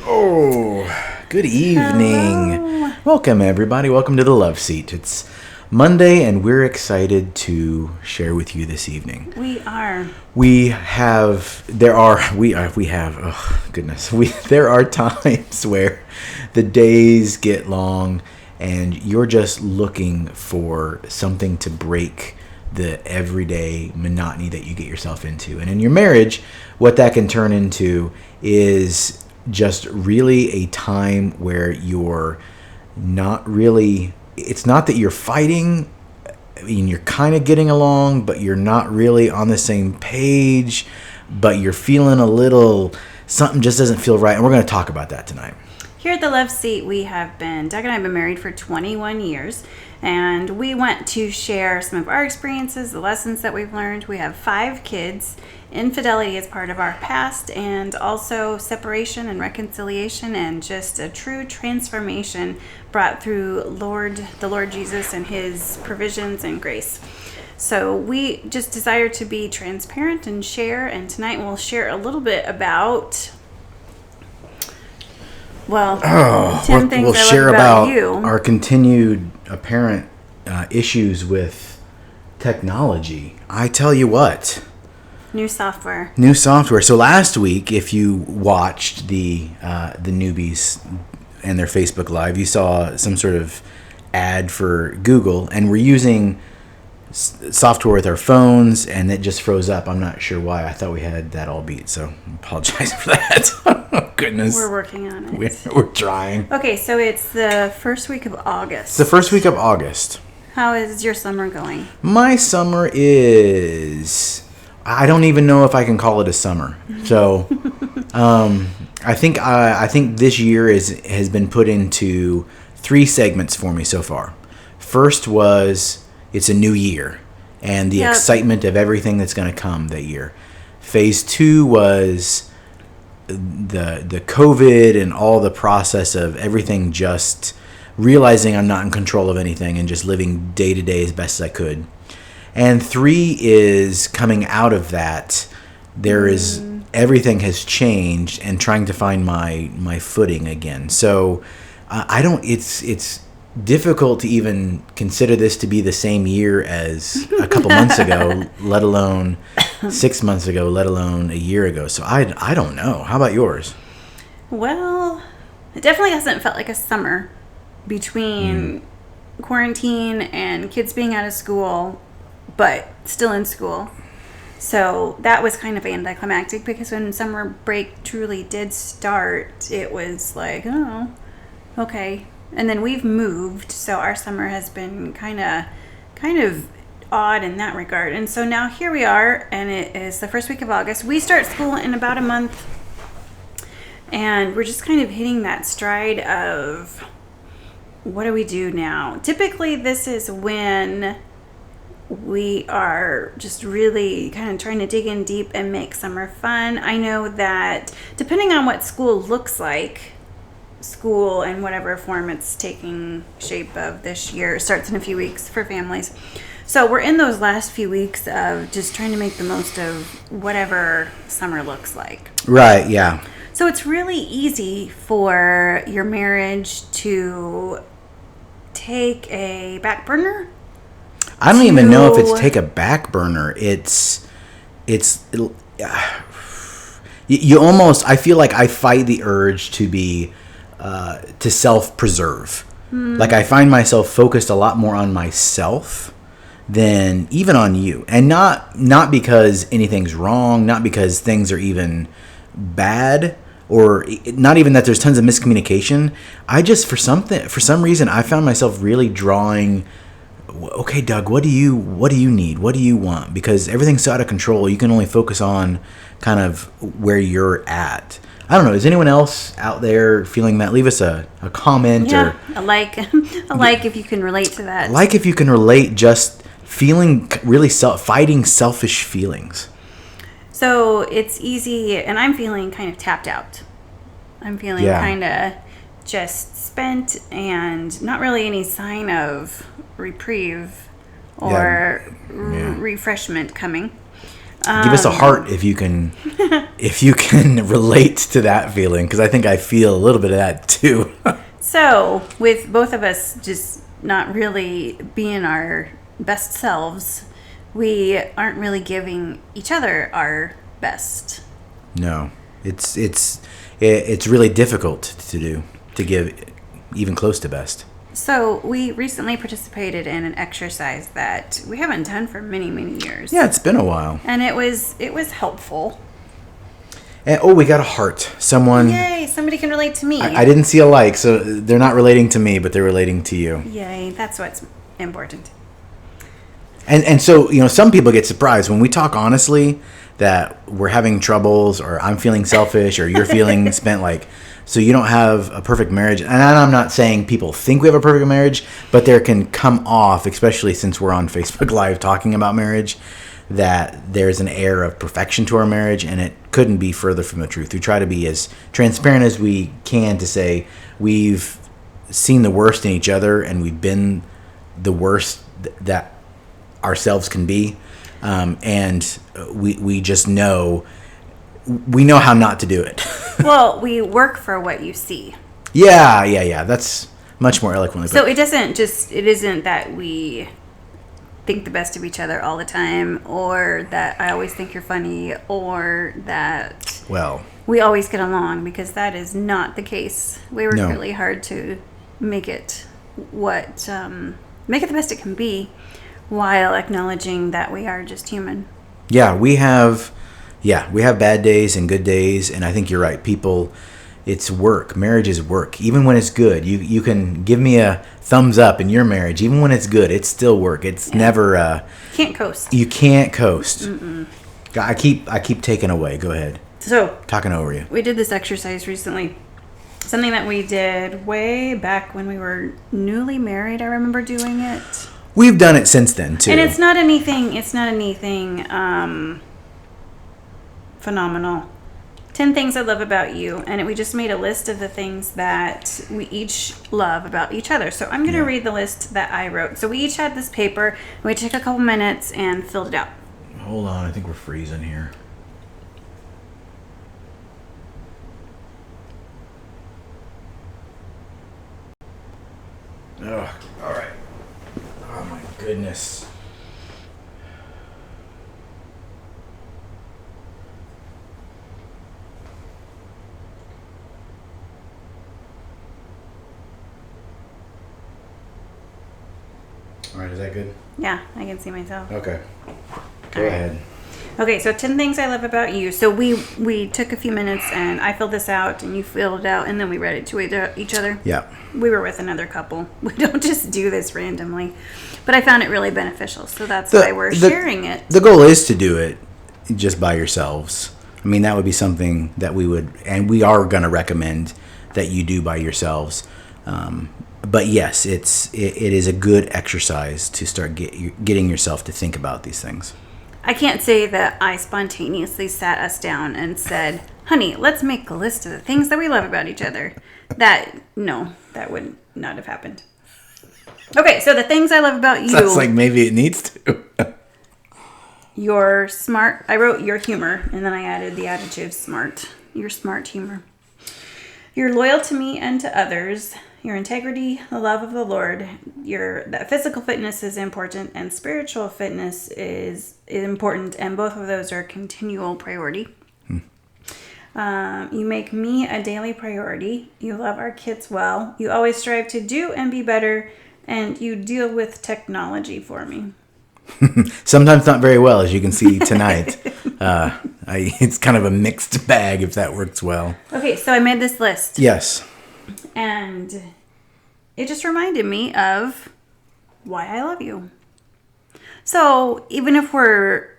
Oh, good evening. Hello. Welcome, everybody. Welcome to the Love Seat. It's Monday, and we're excited to share with you this evening. We are. There are times where the days get long, and you're just looking for something to break the everyday monotony that you get yourself into. And in your marriage, what that can turn into is just really a time where you're not really, it's not that you're fighting. I mean, you're kind of getting along, but you're not really on the same page, but you're feeling a little, something just doesn't feel right. And we're going to talk about that tonight. Here at the Love Seat, Doug and I have been married for 21 years, and we want to share some of our experiences, the lessons that we've learned. We have 5 kids. Infidelity is part of our past, and also separation and reconciliation, and just a true transformation brought through the Lord Jesus and his provisions and grace. So we just desire to be transparent and share, and tonight we'll share a little bit about 10 things We'll I love share about you. our continued apparent issues with technology. I tell you what. New software. So last week, if you watched the newbies and their Facebook Live, you saw some sort of ad for Google, and we're using software with our phones, and it just froze up. I'm not sure why. I thought we had that all beat, so I apologize for that. Oh, goodness. We're working on it. We're trying. Okay, so it's the first week of August. It's the first week of August. How is your summer going? My summer is... I don't even know if I can call it a summer. So, I think this year has been put into 3 segments for me so far. First was it's a new year and the excitement of everything that's going to come that year. Phase 2 was the COVID and all the process of everything, just realizing I'm not in control of anything and just living day to day as best as I could. And 3 is coming out of that. There is everything has changed and trying to find my footing again. So it's difficult to even consider this to be the same year as a couple months ago, let alone 6 months ago, let alone a year ago. So I don't know. How about yours? Well, it definitely hasn't felt like a summer between quarantine and kids being out of school, but still in school. So that was kind of anticlimactic, because when summer break truly did start, it was like, oh, okay. And then we've moved, so our summer has been kind of odd in that regard. And so now here we are, and it is the first week of August. We start school in about a month, and we're just kind of hitting that stride of what do we do now? Typically, this is when we are just really kind of trying to dig in deep and make summer fun. I know that depending on what school looks like, school in whatever form it's taking shape of this year starts in a few weeks for families. So we're in those last few weeks of just trying to make the most of whatever summer looks like. Right, yeah. So it's really easy for your marriage to take a back burner. I don't even know if it's take a back burner. It's you almost, I feel like I fight the urge to be to self-preserve. Like I find myself focused a lot more on myself than even on you. And not because anything's wrong, not because things are even bad, or not even that there's tons of miscommunication. I just, for some reason, I found myself really drawing, okay, Doug, what do you need? What do you want? Because everything's so out of control. You can only focus on kind of where you're at. I don't know. Is anyone else out there feeling that? Leave us a comment or a like if you can relate to that. Like if you can relate, just feeling really fighting selfish feelings. So it's easy, and I'm feeling kind of tapped out. I'm feeling kind of just spent and not really any sign of reprieve or refreshment coming. Give us a heart if you can relate to that feeling, because I think I feel a little bit of that too. So, with both of us just not really being our best selves, we aren't really giving each other our best. No, it's really difficult to give even close to best. So, we recently participated in an exercise that we haven't done for many, many years. Yeah, it's been a while. And it was helpful. And we got a heart. Someone. Yay, somebody can relate to me. I didn't see a like, so they're not relating to me, but they're relating to you. Yay, that's what's important. And so, some people get surprised when we talk honestly that we're having troubles, or I'm feeling selfish, or you're feeling spent, like, so you don't have a perfect marriage. And I'm not saying people think we have a perfect marriage, but there can come off, especially since we're on Facebook Live talking about marriage, that there's an air of perfection to our marriage, and it couldn't be further from the truth. We try to be as transparent as we can to say we've seen the worst in each other, and we've been the worst that ourselves can be, and we just know how not to do it. Well, we work for what you see. Yeah. That's much more eloquently. So it isn't that we think the best of each other all the time, or that I always think you're funny, or that we always get along, because that is not the case. We work really hard to make it the best it can be, while acknowledging that we are just human. Yeah, we have bad days and good days, and I think you're right. People, it's work. Marriage is work. Even when it's good, you can give me a thumbs up in your marriage. Even when it's good, it's still work. It's never. Can't coast. You can't coast. Mm-mm. I keep taking away. Go ahead. So talking over you. We did this exercise recently. Something that we did way back when we were newly married. I remember doing it. We've done it since then too. And it's not anything phenomenal. 10 things I love about you. And we just made a list of the things that we each love about each other. So I'm going to read the list that I wrote. So we each had this paper, and we took a couple minutes and filled it out. Hold on, I think we're freezing here. Oh, all right. Oh my goodness. All right, is that good? Yeah, I can see myself. Okay. Go ahead. Okay, so 10 things I love about you. So we took a few minutes, and I filled this out, and you filled it out, and then we read it to each other. Yeah. We were with another couple. We don't just do this randomly. But I found it really beneficial, so that's why we're sharing it. The goal is to do it just by yourselves. I mean, that would be something that we are going to recommend that you do by yourselves. But yes, it is a good exercise to start getting yourself to think about these things. I can't say that I spontaneously sat us down and said, honey, let's make a list of the things that we love about each other. That would not have happened. Okay, so the things I love about you. Sounds like maybe it needs to. You're smart. I wrote your humor, and then I added the adjective smart. Your smart humor. You're loyal to me and to others. Your integrity, the love of the Lord. That physical fitness is important, and spiritual fitness is important, and both of those are a continual priority. You make me a daily priority. You love our kids well. You always strive to do and be better, and you deal with technology for me. Sometimes not very well, as you can see tonight. It's kind of a mixed bag, if that works well. Okay, so I made this list. Yes. And it just reminded me of why I love you. So even if you're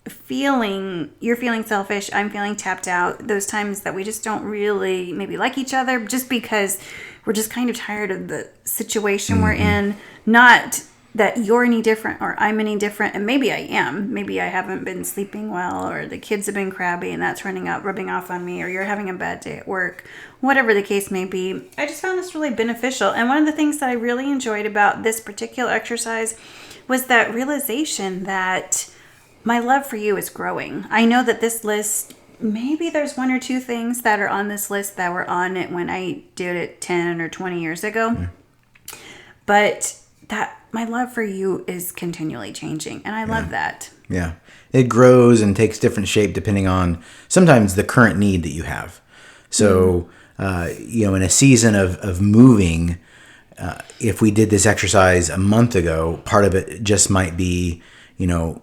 feeling selfish, I'm feeling tapped out, those times that we just don't really maybe like each other just because we're just kind of tired of the situation we're in, not that you're any different or I'm any different, and maybe I am. Maybe I haven't been sleeping well, or the kids have been crabby and that's rubbing off on me, or you're having a bad day at work, whatever the case may be. I just found this really beneficial. And one of the things that I really enjoyed about this particular exercise was that realization that my love for you is growing. I know that this list, maybe there's one or two things that are on this list that were on it when I did it 10 or 20 years ago. But that my love for you is continually changing. And I love that. Yeah. It grows and takes different shape depending on sometimes the current need that you have. So, in a season of moving, if we did this exercise a month ago, part of it just might be, the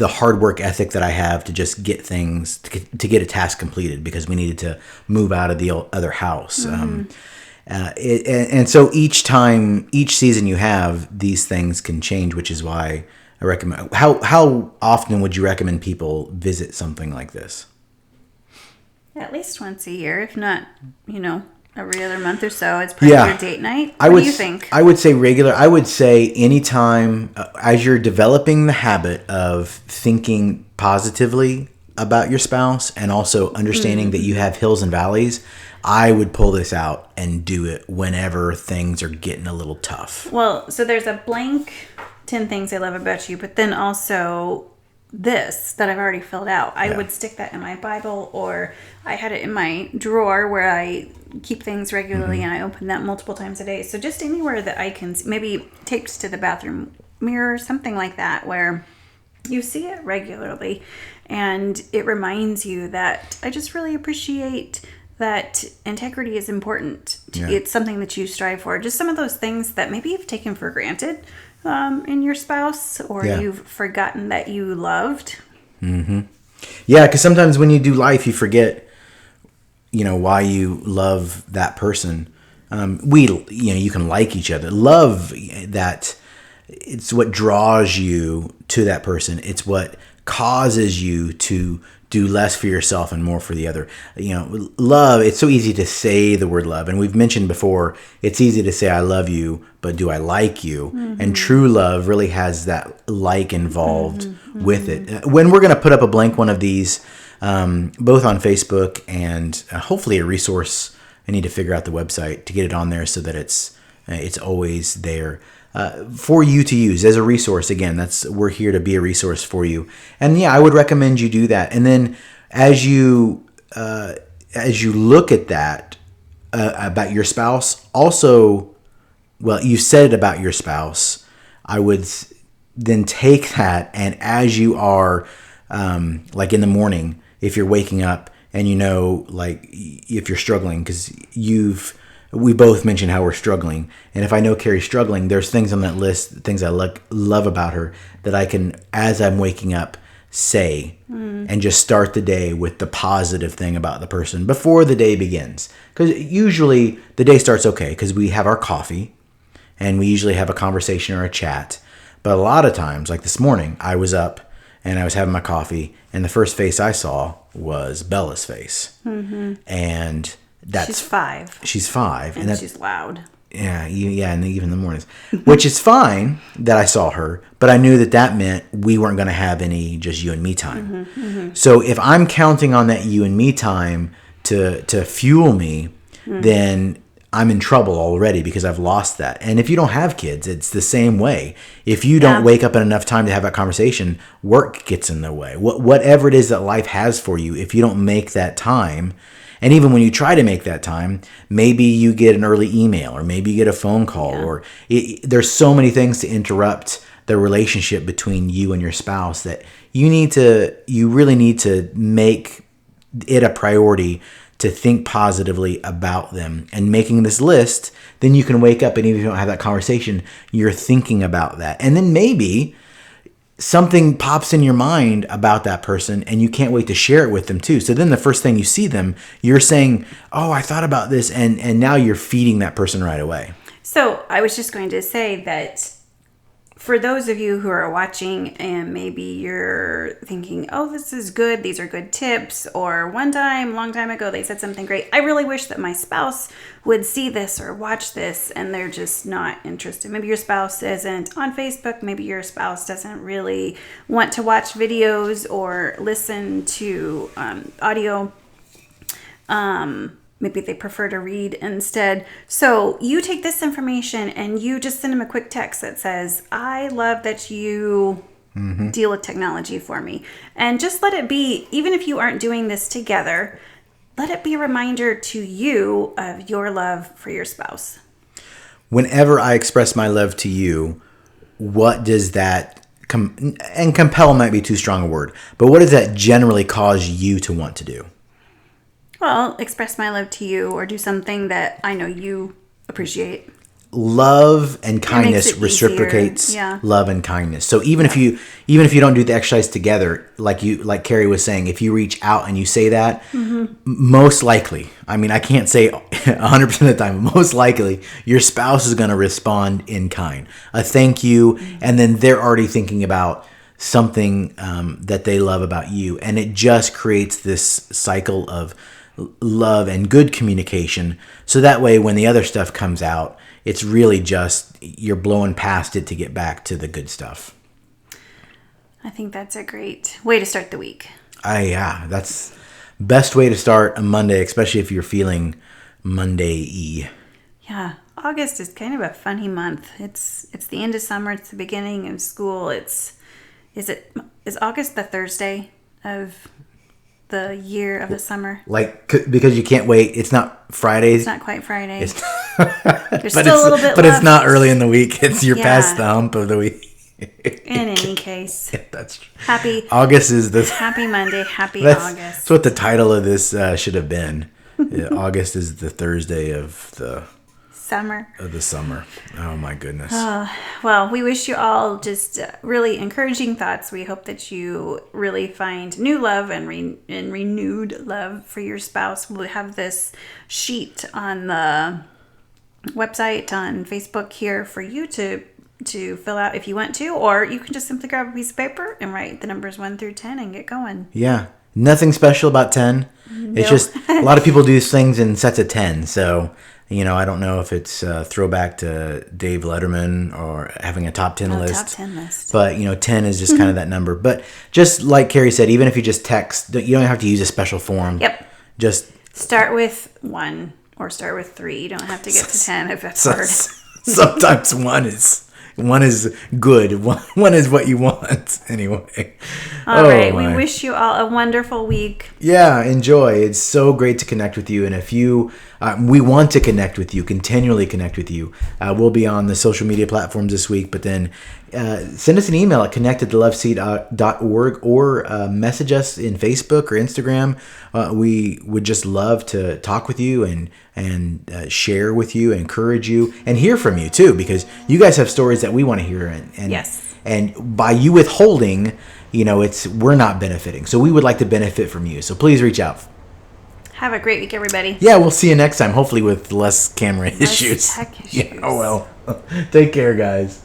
hard work ethic that I have to just get things, to get a task completed because we needed to move out of the other house. And so each season you have, these things can change, which is why I recommend. How often would you recommend people visit something like this? At least once a year, if not, every other month or so. It's part of your date night. What do you think? I would say regular. I would say anytime as you're developing the habit of thinking positively about your spouse and also understanding that you have hills and valleys, I would pull this out and do it whenever things are getting a little tough. Well, so there's a blank 10 things I love about you, but then also this that I've already filled out. I would stick that in my Bible, or I had it in my drawer where I keep things regularly and I open that multiple times a day. So just anywhere that I can, maybe taped to the bathroom mirror, something like that, where you see it regularly and it reminds you that I just really appreciate that integrity is important. It's something that you strive for. Just some of those things that maybe you've taken for granted in your spouse, or you've forgotten that you loved. Yeah, because sometimes when you do life, you forget, why you love that person. You can like each other. Love, that it's what draws you to that person. It's what causes you to do less for yourself and more for the other. Love, it's so easy to say the word love. And we've mentioned before, it's easy to say I love you, but do I like you? And true love really has that like involved with it. When we're going to put up a blank one of these, both on Facebook and hopefully a resource, I need to figure out the website to get it on there so that it's always there. For you to use as a resource. Again, we're here to be a resource for you. And I would recommend you do that. And then as you look at that about your spouse, also, you said it about your spouse. I would then take that, and as you are, like in the morning, if you're waking up and if you're struggling, because we both mentioned how we're struggling. And if I know Carrie's struggling, there's things on that list, things I love about her that I can, as I'm waking up, say and just start the day with the positive thing about the person before the day begins. Because usually the day starts okay because we have our coffee and we usually have a conversation or a chat. But a lot of times, like this morning, I was up and I was having my coffee and the first face I saw was Bella's face. And she's 5. She's 5. And she's loud. Yeah, and even in the mornings. Which is fine that I saw her, but I knew that meant we weren't going to have any just you and me time. So if I'm counting on that you and me time to fuel me, then I'm in trouble already because I've lost that. And if you don't have kids, it's the same way. If you don't wake up in enough time to have that conversation, work gets in the way. Whatever it is that life has for you, if you don't make that time. And even when you try to make that time, maybe you get an early email or maybe you get a phone call or there's so many things to interrupt the relationship between you and your spouse that you really need to make it a priority to think positively about them. And making this list, then you can wake up and even if you don't have that conversation, you're thinking about that. And then maybe something pops in your mind about that person and you can't wait to share it with them too. So then the first thing you see them, you're saying, oh, I thought about this. And now you're feeding that person right away. So I was just going to say that for those of you who are watching and maybe you're thinking, oh, this is good, these are good tips, or one time, long time ago, they said something great. I really wish that my spouse would see this or watch this and they're just not interested. Maybe your spouse isn't on Facebook. Maybe your spouse doesn't really want to watch videos or listen to audio. Maybe they prefer to read instead. So you take this information and you just send them a quick text that says, I love that you deal with technology for me. And just let it be, even if you aren't doing this together, let it be a reminder to you of your love for your spouse. Whenever I express my love to you, what does that and compel might be too strong a word, but what does that generally cause you to want to do? Well, express my love to you or do something that I know you appreciate. Love and kindness reciprocates love and kindness. So even if you don't do the exercise together, like Carrie was saying, if you reach out and you say that, most likely, I mean, I can't say 100% of the time, most likely your spouse is going to respond in kind, a thank you, and then they're already thinking about something that they love about you, and it just creates this cycle of love and good communication. So that way, when the other stuff comes out, it's really just you're blowing past it to get back to the good stuff. I think that's a great way to start the week. Yeah, that's best way to start a Monday, especially if you're feeling Monday-y. Yeah, August is kind of a funny month. It's the end of summer. It's the beginning of school. Is August the Thursday of the year of the summer? Because you can't wait. It's not Fridays. It's not quite Friday. There's still a little bit but left. It's not early in the week. You're past the hump of the week. In any case. That's true. Happy Monday. Happy August. That's what the title of this should have been. August is the Thursday of the summer. Oh my goodness. Well, we wish you all just really encouraging thoughts. We hope that you really find new love and renewed love for your spouse. We'll have this sheet on the website on Facebook here for you to fill out if you want to, or you can just simply grab a piece of paper and write the numbers 1 through 10 and get going. Yeah. Nothing special about 10. No. It's just a lot of people do things in sets of 10. So, I don't know if it's a throwback to Dave Letterman or having a top 10 list. Top 10 list. But, 10 is just kind of that number. But just like Carrie said, even if you just text, you don't have to use a special form. Yep. Just start with 1 or start with 3. You don't have to get to 10 if that's hard. Sometimes 1 is good. One is what you want anyway. All right. We wish you all a wonderful week. Yeah, enjoy. It's so great to connect with you. And if we want to connect with you, continually connect with you. We'll be on the social media platforms this week, but then send us an email at connectedtoloveseed.org or message us in Facebook or Instagram. We would just love to talk with you and share with you, encourage you, and hear from you too, because you guys have stories that we want to hear. And yes. And by you withholding, we're not benefiting. So we would like to benefit from you. So please reach out. Have a great week, everybody. Yeah, we'll see you next time, hopefully with less camera issues. Tech issues. Yeah, oh well. Take care, guys.